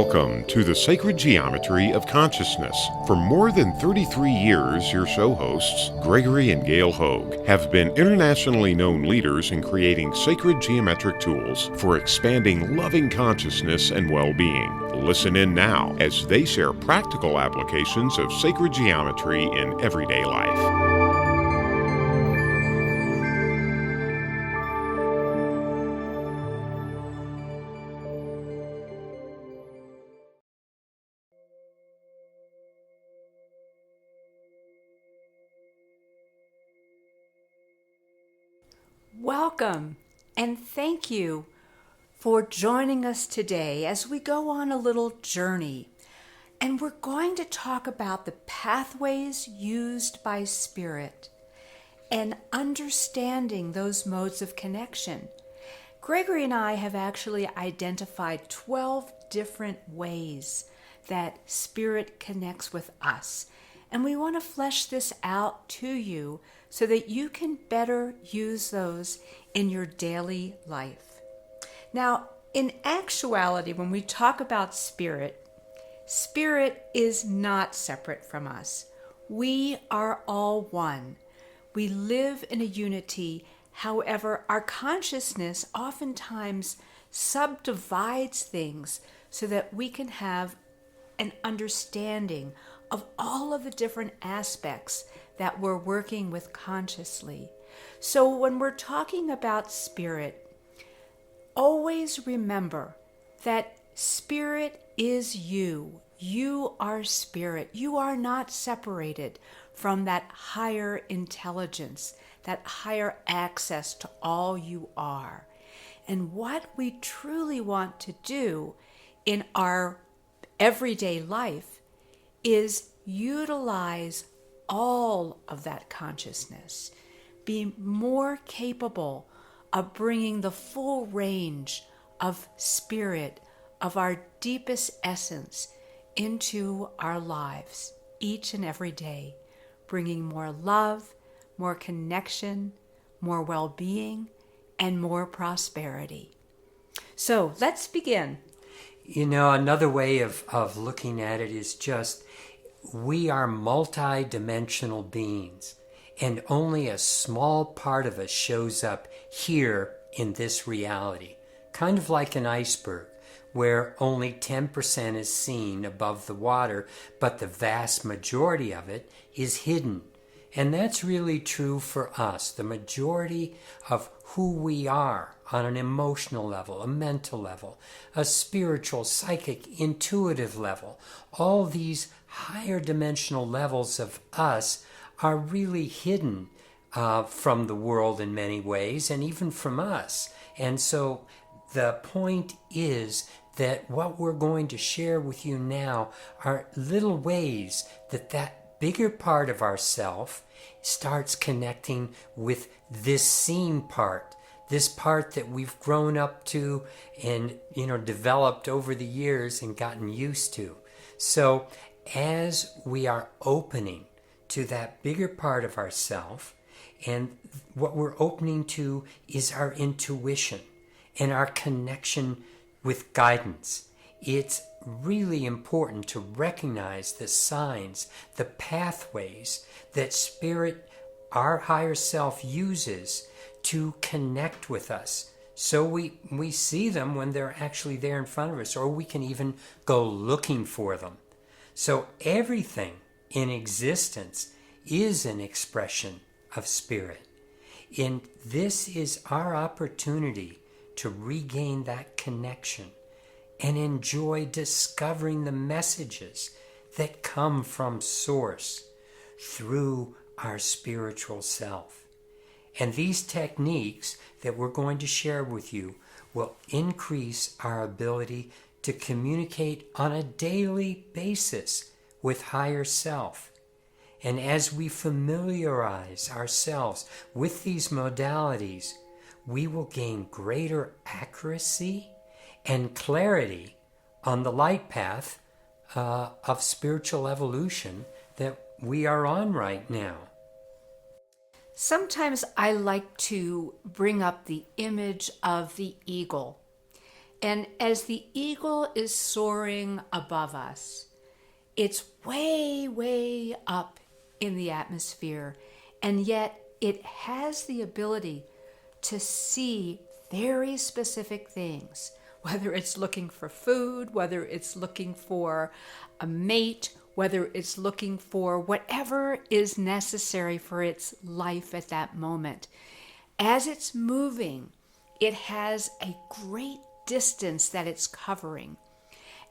Welcome to the Sacred Geometry of Consciousness. For more than 33 years, your show hosts, Gregory and Gail Hogue, have been internationally known leaders in creating sacred geometric tools for expanding loving consciousness and well-being. Listen in now as they share practical applications of sacred geometry in everyday life. Welcome and thank you for joining us today as we go on a little journey. And we're going to talk about the pathways used by spirit and understanding those modes of connection. Gregory and I have actually identified 12 different ways that spirit connects with us. And we want to flesh this out to you so that you can better use those in your daily life. Now, in actuality, when we talk about spirit, spirit is not separate from us. We are all one. We live in a unity. However, our consciousness oftentimes subdivides things so that we can have an understanding of all of the different aspects that we're working with consciously. So when we're talking about spirit, always remember that spirit is you. You are spirit. You are not separated from that higher intelligence, that higher access to all you are. And what we truly want to do in our everyday life is utilize all of that consciousness, be more capable of bringing the full range of spirit, of our deepest essence into our lives each and every day, bringing more love, more connection, more well-being, and more prosperity. So let's begin. You know, another way of looking at it is just we are multi-dimensional beings, and only a small part of us shows up here in this reality. Kind of like an iceberg, where only 10% is seen above the water, but the vast majority of it is hidden. And that's really true for us. The majority of who we are on an emotional level, a mental level, a spiritual, psychic, intuitive level, all these higher dimensional levels of us are really hidden from the world in many ways, and even from us. And so the point is that what we're going to share with you now are little ways that that bigger part of ourself starts connecting with this seen part, this part that we've grown up to and, developed over the years and gotten used to. So as we are opening to that bigger part of ourself, and what we're opening to is our intuition and our connection with guidance. It's really important to recognize the signs, the pathways that spirit, our higher self, uses to connect with us. So we see them when they're actually there in front of us, or we can even go looking for them. So everything in existence is an expression of spirit. And this is our opportunity to regain that connection and enjoy discovering the messages that come from Source through our spiritual self. And these techniques that we're going to share with you will increase our ability to communicate on a daily basis with higher self. And as we familiarize ourselves with these modalities, we will gain greater accuracy and clarity on the light path of spiritual evolution that we are on right now. Sometimes I like to bring up the image of the eagle. And as the eagle is soaring above us, it's way, way up in the atmosphere, and yet it has the ability to see very specific things, whether it's looking for food, whether it's looking for a mate, whether it's looking for whatever is necessary for its life at that moment. As it's moving, it has a great distance that it's covering.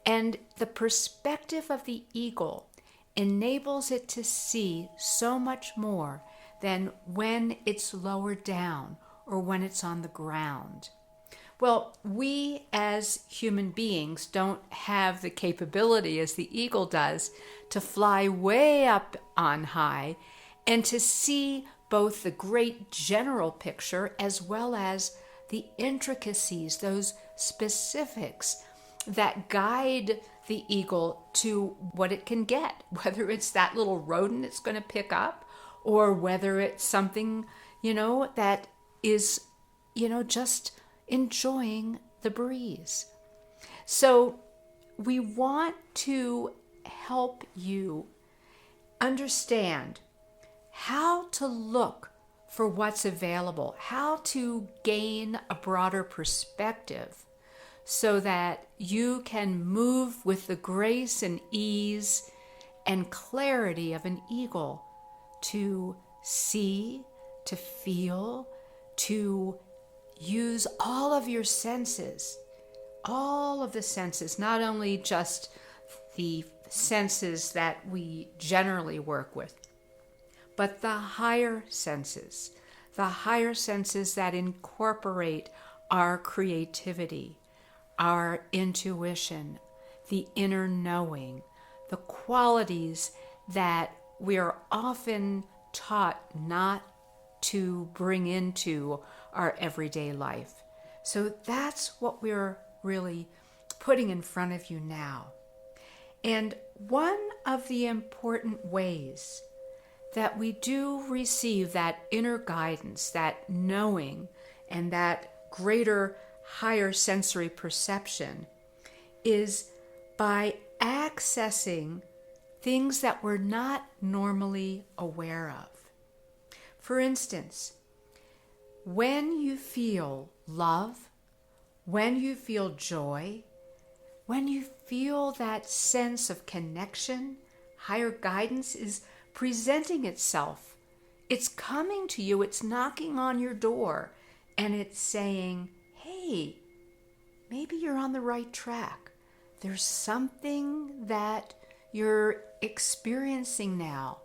And the perspective of the eagle enables it to see so much more than when it's lower down or when it's on the ground. Well, we as human beings don't have the capability as the eagle does to fly way up on high and to see both the great general picture as well as the intricacies, those specifics that guide the eagle to what it can get, whether it's that little rodent it's going to pick up or whether it's something, that is, just enjoying the breeze. So we want to help you understand how to look for what's available, how to gain a broader perspective so that you can move with the grace and ease and clarity of an eagle to see, to feel, to use all of your senses, all of the senses, not only just the senses that we generally work with, but the higher senses that incorporate our creativity, our intuition, the inner knowing, the qualities that we are often taught not to bring into our everyday life. So that's what we're really putting in front of you now. And one of the important ways that we do receive that inner guidance, that knowing, and that greater, higher sensory perception is by accessing things that we're not normally aware of. For instance, when you feel love, when you feel joy, when you feel that sense of connection, higher guidance is presenting itself. It's coming to you, it's knocking on your door, and it's saying, hey, maybe you're on the right track. There's something that you're experiencing now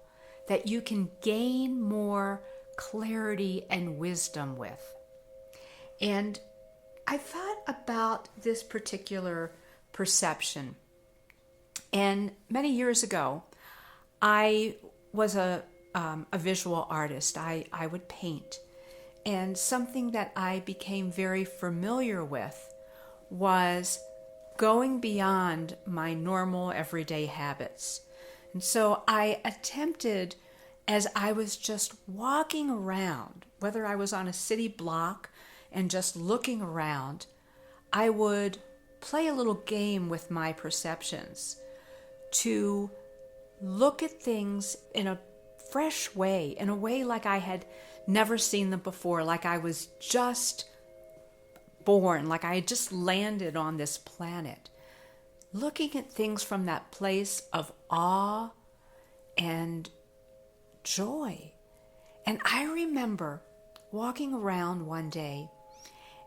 that you can gain more clarity and wisdom with. And I thought about this particular perception. And many years ago, I was a visual artist. I would paint. And something that I became very familiar with was going beyond my normal everyday habits. And so I attempted, as I was just walking around, whether I was on a city block and just looking around, I would play a little game with my perceptions to look at things in a fresh way, in a way like I had never seen them before, like I was just born, like I had just landed on this planet, looking at things from that place of awe and joy. And I remember walking around one day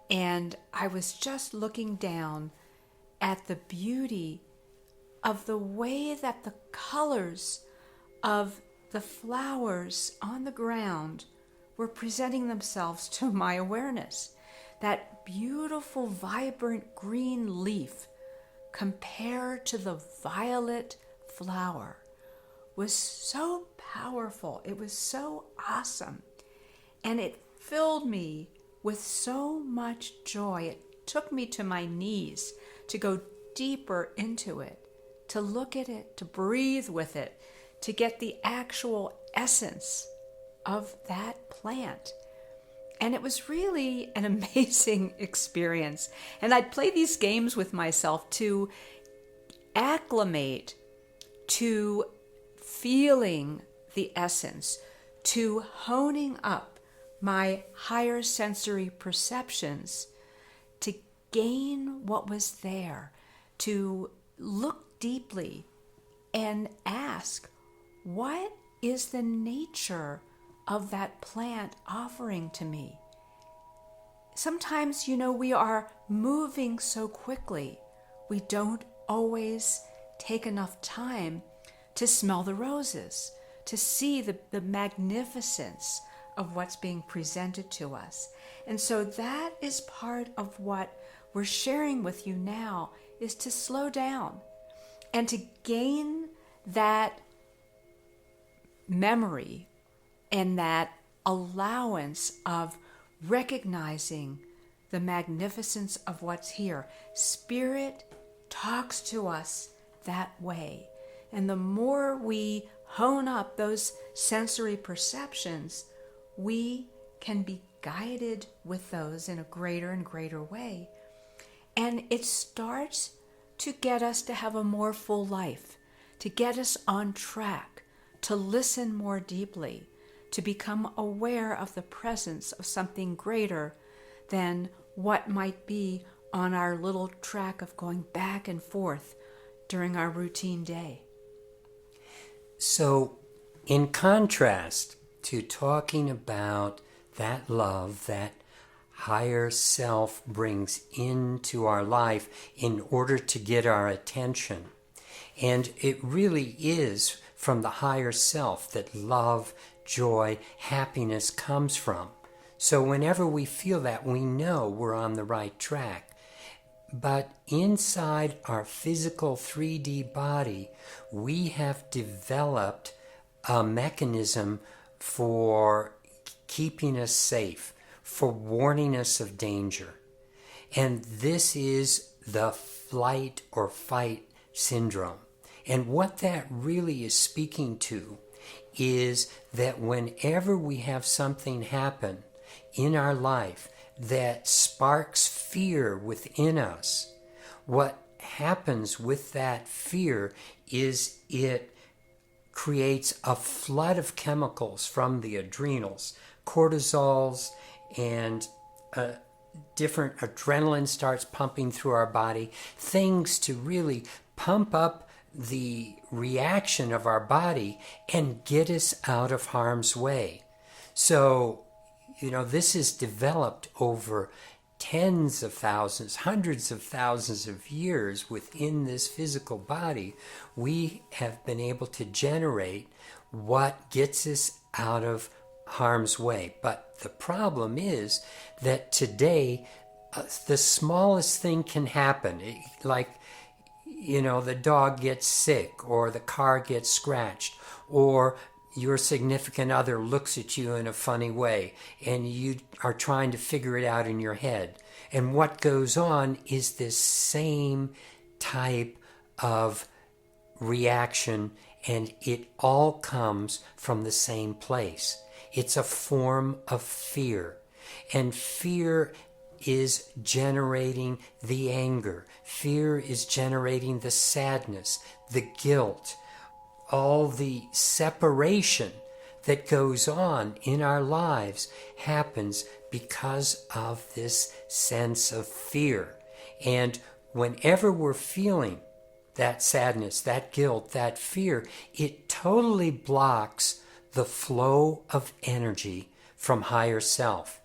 and I was just looking down at the beauty of the way that the colors of the flowers on the ground were presenting themselves to my awareness. That beautiful, vibrant green leaf compared to the violet flower was so powerful. It was so awesome. And it filled me with so much joy. It took me to my knees to go deeper into it, to look at it, to breathe with it, to get the actual essence of that plant. And it was really an amazing experience. And I'd play these games with myself to acclimate to feeling the essence, to honing up my higher sensory perceptions, to gain what was there, to look deeply and ask, what is the nature of that plant offering to me? Sometimes, we are moving so quickly, we don't always take enough time to smell the roses, to see the magnificence of what's being presented to us. And so that is part of what we're sharing with you now, is to slow down and to gain that memory and that allowance of recognizing the magnificence of what's here. Spirit talks to us that way. And the more we hone up those sensory perceptions, we can be guided with those in a greater and greater way. And it starts to get us to have a more full life, to get us on track, to listen more deeply, to become aware of the presence of something greater than what might be on our little track of going back and forth during our routine day. So, in contrast to talking about that love that higher self brings into our life in order to get our attention, and it really is from the higher self that love, joy, happiness comes from. So whenever we feel that, we know we're on the right track. But inside our physical 3D body, we have developed a mechanism for keeping us safe, for warning us of danger. And this is the flight or fight syndrome. And what that really is speaking to is that whenever we have something happen in our life that sparks fear within us, what happens with that fear is it creates a flood of chemicals from the adrenals, cortisols, and different adrenaline starts pumping through our body, things to really pump up the reaction of our body and get us out of harm's way. So, this is developed over tens of thousands, hundreds of thousands of years within this physical body. We have been able to generate what gets us out of harm's way. But the problem is that today, the smallest thing can happen. The dog gets sick, or the car gets scratched, or your significant other looks at you in a funny way, and you are trying to figure it out in your head. And what goes on is this same type of reaction, and it all comes from the same place. It's a form of fear. And fear is generating the anger. Fear is generating the sadness, the guilt, all the separation that goes on in our lives happens because of this sense of fear. And whenever we're feeling that sadness, that guilt, that fear, it totally blocks the flow of energy from higher self,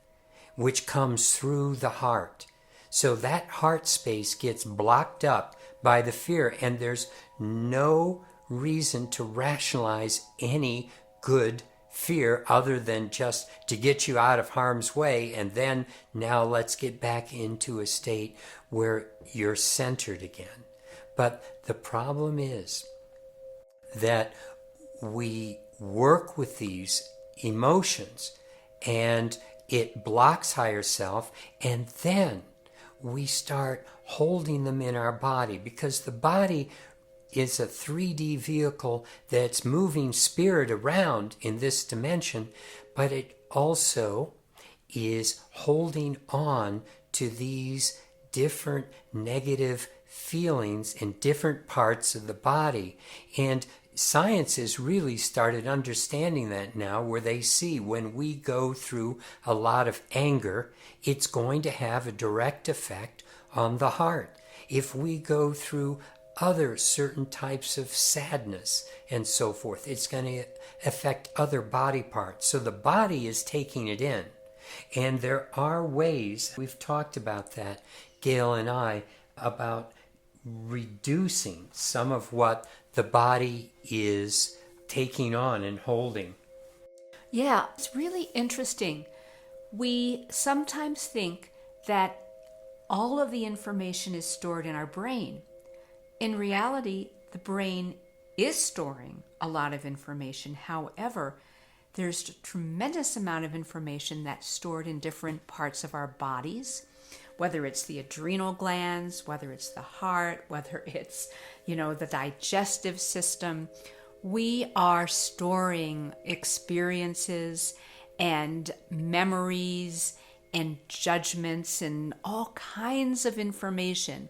which comes through the heart. So that heart space gets blocked up by the fear, and there's no reason to rationalize any good fear other than just to get you out of harm's way, and then now let's get back into a state where you're centered again. But the problem is that we work with these emotions and it blocks higher self, and then we start holding them in our body, because the body is a 3D vehicle that's moving spirit around in this dimension, but it also is holding on to these different negative feelings in different parts of the body. And science has really started understanding that now, where they see when we go through a lot of anger, it's going to have a direct effect on the heart. If we go through other certain types of sadness and so forth, it's going to affect other body parts. So the body is taking it in. And there are ways, we've talked about that, Gail and I, about reducing some of what the body is taking on and holding. Yeah, it's really interesting. We sometimes think that all of the information is stored in our brain. In reality, the brain is storing a lot of information. However, there's a tremendous amount of information that's stored in different parts of our bodies, whether it's the adrenal glands, whether it's the heart, whether it's, the digestive system. We are storing experiences and memories and judgments and all kinds of information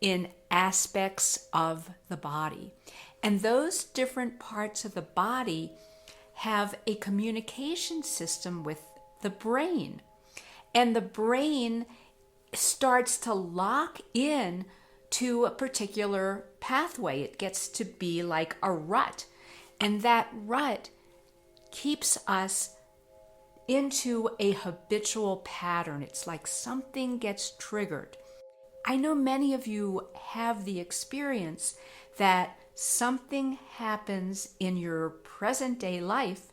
in aspects of the body. And those different parts of the body have a communication system with the brain. And the brain starts to lock in to a particular pathway. It gets to be like a rut. And that rut keeps us into a habitual pattern. It's like something gets triggered. I know many of you have the experience that something happens in your present day life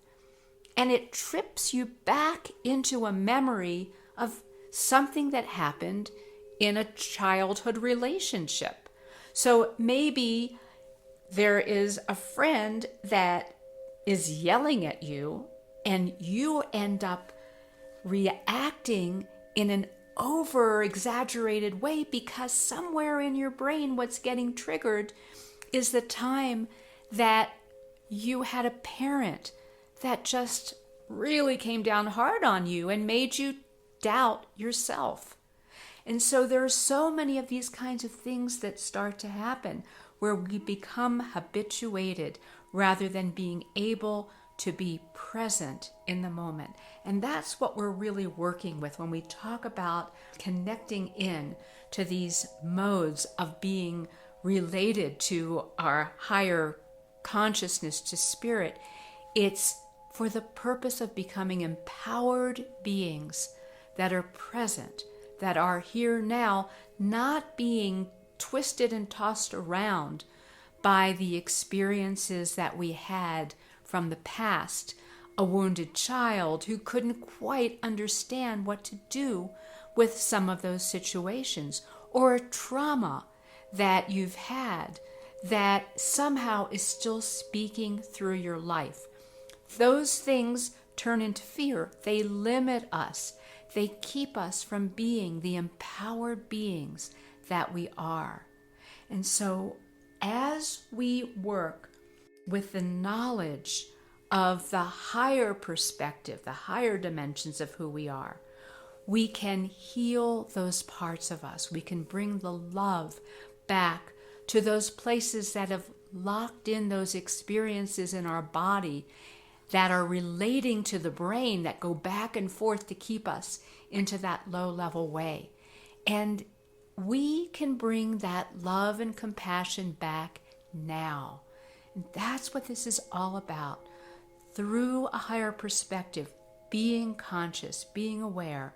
and it trips you back into a memory of something that happened in a childhood relationship. So maybe there is a friend that is yelling at you and you end up reacting in an over-exaggerated way because somewhere in your brain what's getting triggered is the time that you had a parent that just really came down hard on you and made you doubt yourself. And so there are so many of these kinds of things that start to happen where we become habituated rather than being able to be present in the moment. And that's what we're really working with when we talk about connecting in to these modes of being related to our higher consciousness, to spirit. It's for the purpose of becoming empowered beings that are present, that are here now, not being twisted and tossed around by the experiences that we had from the past. A wounded child who couldn't quite understand what to do with some of those situations, or a trauma that you've had that somehow is still speaking through your life. Those things turn into fear. They limit us. They keep us from being the empowered beings that we are. And so as we work with the knowledge of the higher perspective, the higher dimensions of who we are, we can heal those parts of us. We can bring the love back to those places that have locked in those experiences in our body that are relating to the brain, that go back and forth to keep us into that low-level way. And we can bring that love and compassion back now. And that's what this is all about. Through a higher perspective, being conscious, being aware,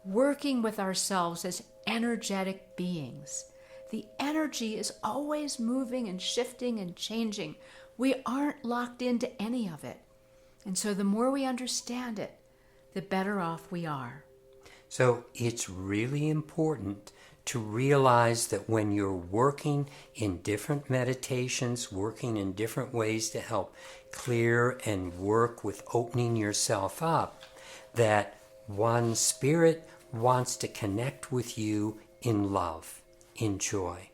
working with ourselves as energetic beings. The energy is always moving and shifting and changing. We aren't locked into any of it. And so the more we understand it, the better off we are. So it's really important to realize that when you're working in different meditations, working in different ways to help clear and work with opening yourself up, that one spirit wants to connect with you in love, in joy,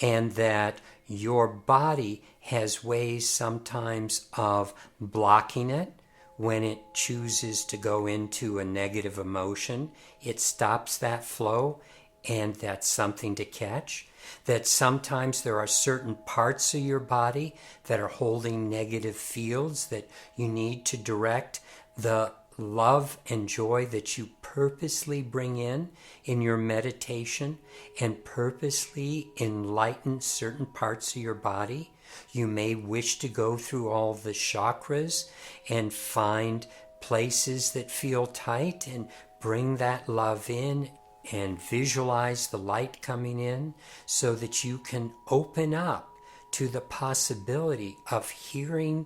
and that your body has ways sometimes of blocking it, when it chooses to go into a negative emotion. It stops that flow, and that's something to catch. That sometimes there are certain parts of your body that are holding negative fields that you need to direct the love and joy that you purposely bring in your meditation, and purposely enlighten certain parts of your body. You may wish to go through all the chakras and find places that feel tight and bring that love in and visualize the light coming in so that you can open up to the possibility of hearing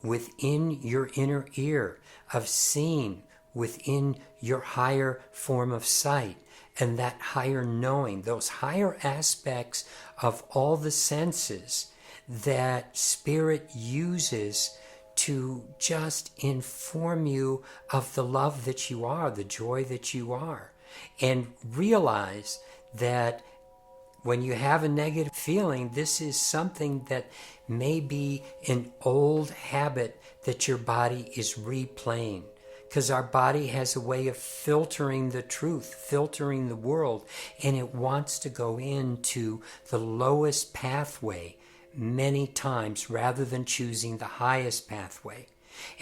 within your inner ear, of seeing within your higher form of sight, and that higher knowing, those higher aspects of all the senses that Spirit uses to just inform you of the love that you are, the joy that you are. And realize that when you have a negative feeling, this is something that may be an old habit that your body is replaying. Because our body has a way of filtering the truth, filtering the world, and it wants to go into the lowest pathway many times rather than choosing the highest pathway.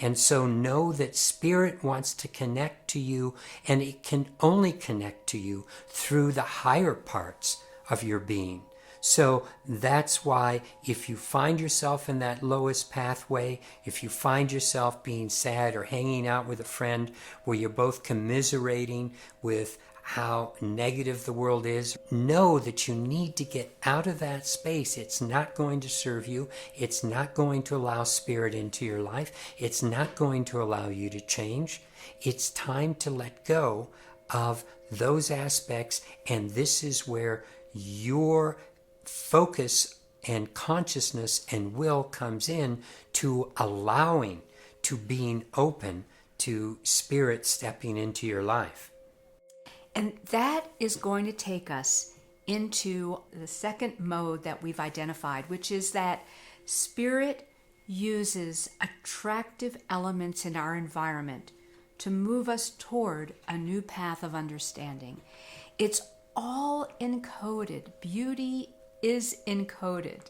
And so know that Spirit wants to connect to you, and it can only connect to you through the higher parts of your being. So that's why if you find yourself in that lowest pathway, if you find yourself being sad or hanging out with a friend where you're both commiserating with how negative the world is, know that you need to get out of that space. It's not going to serve you. It's not going to allow Spirit into your life. It's not going to allow you to change. It's time to let go of those aspects, and this is where your focus and consciousness and will comes in to allowing, to being open to Spirit stepping into your life. And that is going to take us into the second mode that we've identified, which is that Spirit uses attractive elements in our environment to move us toward a new path of understanding. It's all encoded. Beauty is encoded.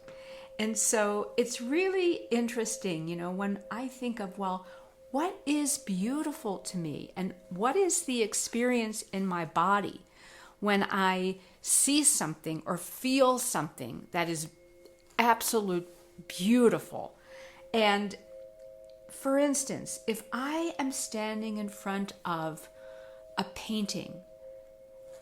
And so it's really interesting, when I think of, well, what is beautiful to me, and what is the experience in my body when I see something or feel something that is absolute beautiful. And for instance, if I am standing in front of a painting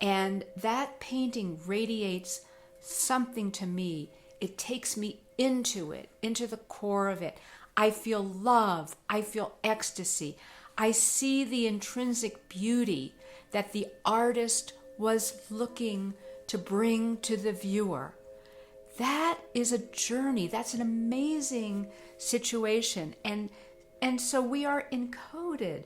and that painting radiates something to me, it takes me into it, into the core of it. I feel love. I feel ecstasy. I see the intrinsic beauty that the artist was looking to bring to the viewer. That is a journey. That's an amazing situation. And so we are encoded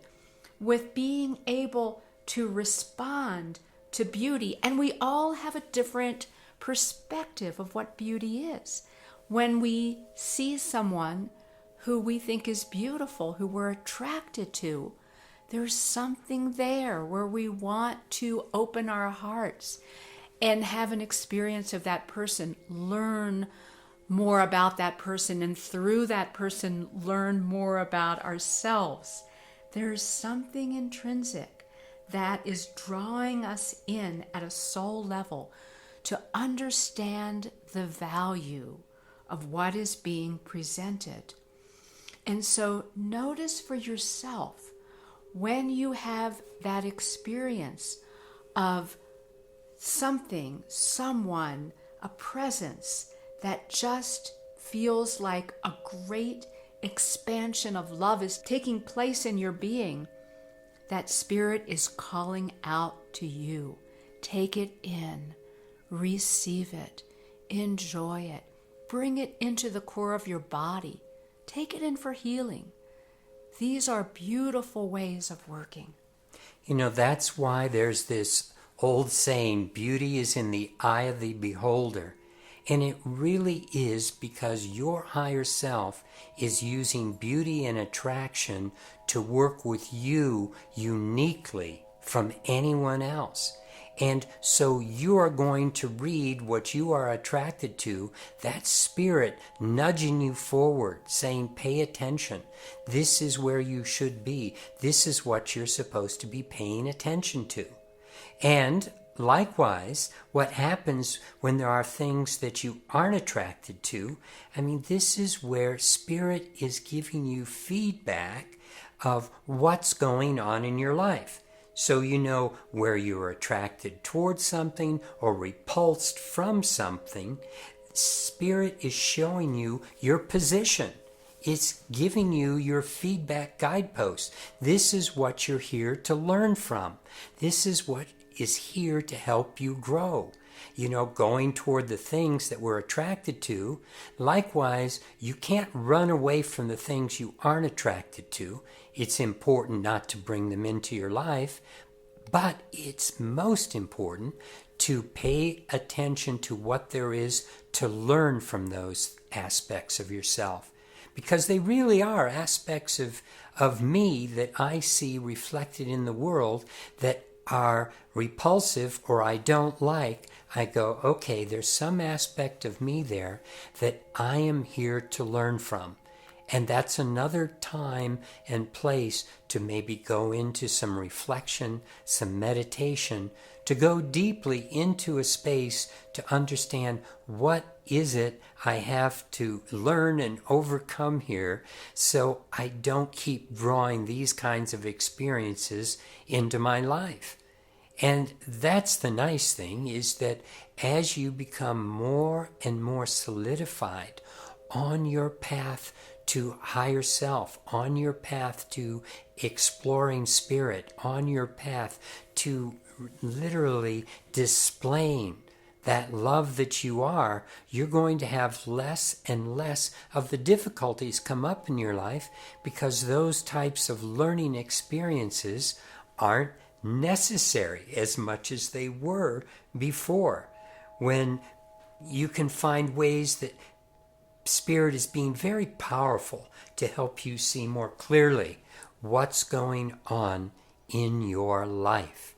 with being able to respond to beauty. And we all have a different perspective of what beauty is. When we see someone who we think is beautiful, who we're attracted to, there's something there where we want to open our hearts and have an experience of that person, learn more about that person, and through that person learn more about ourselves. There's something intrinsic that is drawing us in at a soul level to understand the value of what is being presented. And so notice for yourself when you have that experience of something, someone, a presence that just feels like a great expansion of love is taking place in your being, that Spirit is calling out to you. Take it in, receive it, enjoy it, bring it into the core of your body. Take it in for healing. These are beautiful ways of working. That's why there's this old saying, beauty is in the eye of the beholder. And it really is because your higher self is using beauty and attraction to work with you uniquely from anyone else. And so you are going to read what you are attracted to, that spirit nudging you forward, saying, pay attention. This is where you should be. This is what you're supposed to be paying attention to. And likewise, what happens when there are things that you aren't attracted to, this is where spirit is giving you feedback of what's going on in your life. So you know where you're attracted towards something or repulsed from something. Spirit is showing you your position. It's giving you your feedback guidepost. This is what you're here to learn from. This is what is here to help you grow. Going toward the things that we're attracted to. Likewise, you can't run away from the things you aren't attracted to. It's important not to bring them into your life, but it's most important to pay attention to what there is to learn from those aspects of yourself. Because they really are aspects of me that I see reflected in the world that are repulsive or I don't like. I go, okay, there's some aspect of me there that I am here to learn from. And that's another time and place to maybe go into some reflection, some meditation, to go deeply into a space to understand what is it I have to learn and overcome here so I don't keep drawing these kinds of experiences into my life. And that's the nice thing, is that as you become more and more solidified on your path to higher self, on your path to exploring spirit, on your path to literally displaying that love that you are, you're going to have less and less of the difficulties come up in your life because those types of learning experiences aren't necessary as much as they were before, when you can find ways that Spirit is being very powerful to help you see more clearly what's going on in your life.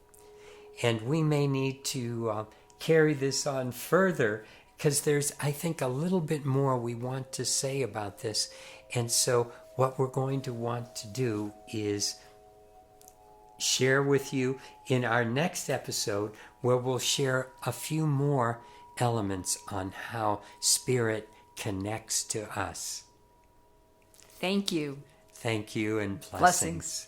And we may need to carry this on further because there's, I think, a little bit more we want to say about this. And so what we're going to want to do is share with you in our next episode, where we'll share a few more elements on how Spirit connects to us. Thank you. Thank you, and blessings.